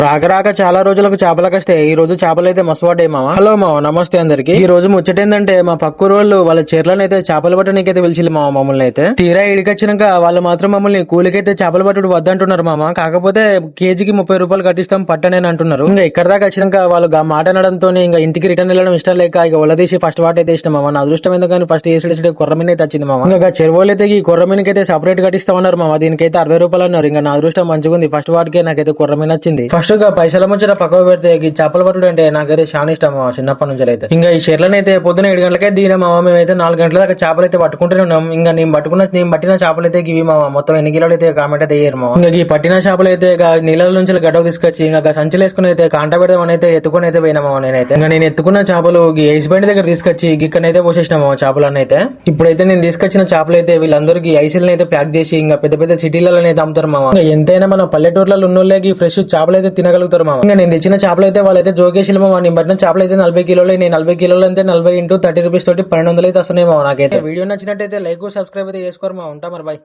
రాక రాక చాలా రోజులకు చేపలకు వస్తే ఈ రోజు చేపలు అయితే మస్తు పడ్డాయి మామ. హలో మామ, నమస్తే అందరికి. ఈ రోజు ముచ్చటేందంటే మా పక్కూరు వాళ్ళు వాళ్ళ చీరలను అయితే చేపలు పట్టడానికైతే పిలిచిల్లు మామ మమ్మల్ని అయితే. తీరా ఇడికొచ్చినాక వాళ్ళు మాత్రం మమ్మల్ని కూలికైతే చేపలు పట్టుడు వద్దంటున్నారు మామ. కాకపోతే కేజీకి 30 రూపాయలు కట్టిస్తాం పట్టనేని అంటున్నారు. ఇంకా ఇక్కడ దాకా వచ్చినాక వాళ్ళు మాట అనడంతో ఇంకా ఇంటికి రిటర్న్ వెళ్ళడం ఇష్టం లేక ఇక వలదీసి ఫస్ట్ వాట్ అయితే ఇష్టం మామ. నా అదృష్టం ఎందుకని ఫస్ట్ ఏసుడు కొర్రమీన అయితే వచ్చింది మామ. ఇంకా చెరువులు అయితే ఈ కొర్రమీనకి అయితే సపరేట్ కట్టిస్తామన్నారు మామ. దీనికైతే 60 రూపాయలు అన్నారు. ఇంకా నా అదృష్టం మంచిగా ఉంది. ఫస్ట్ వాటికే నాకైతే కొర్రమీన వచ్చింది. ఫస్ట్ గా పైసల ముచ్చట పక్కకు పెడితే ఈ చేపల పట్టుడు అంటే నాకైతే చాలా ఇష్టం చిన్నప్పటి నుంచి అయితే. ఇంకా ఈ చెర్లను అయితే పొద్దున 7 గంటలకే దిగిన మామ. మేమైతే 4 గంటల దాకా చేపలు అయితే పట్టుకుంటూనే ఉన్నాం. ఇంకా నేను పట్టిన చేపలు అయితే ఇవి మామ. మొత్తం ఎన్ని కిలోలు అయితే కామెంట్ అయితే వేయరు మామ. ఇంకా ఈ పట్టిన చేపలు అయితే నీళ్ళ నుంచి గడ్డకు తీసుకొచ్చి ఇంకా సంచులు వేసుకుని అయితే కాంట పెడదామని అయితే ఎత్తుకుని అయితే పోయినా మామ. నేనైతే ఇంకా నేను ఎత్తుకున్న చేపలు ఐస్ బండి దగ్గర తీసుకొచ్చి ఇక్కడనైతే పోసేసిన మామ చేపలన్నీ అయితే. ఇప్పుడైతే నేను తీసుకొచ్చిన చేపలు అయితే వీళ్ళందరికీ ఐసులను అయితే ప్యాక్ చేసి ఇంకా పెద్ద పెద్ద సిటీలలో అయితే అమ్ముతారు మామ. ఇంకా ఎంతైనా మన పల్లెటూర్లలో ఉన్నోళ్ళకి ఫ్రెష్ చేపలు అయితే తినగలుగుతారు మామ. ఇంకా నేను తెచ్చిన చేపలు అయితే వాళ్ళైతే జోకేసి మామ. నేను పట్టిన చేపలు అయితే 40 కిలోలు. నేను 40 కిలోలు అంటే 40 × 30 రూపీస్ తోటి 1200 అయితే వస్తున్నాయి మామ. నాకైతే వీడియో నచ్చినట్టయితే లైక్ సబ్స్క్రైబ్ అయితే చేసుకోరు మా. ఉంటా మరి, బాయ్.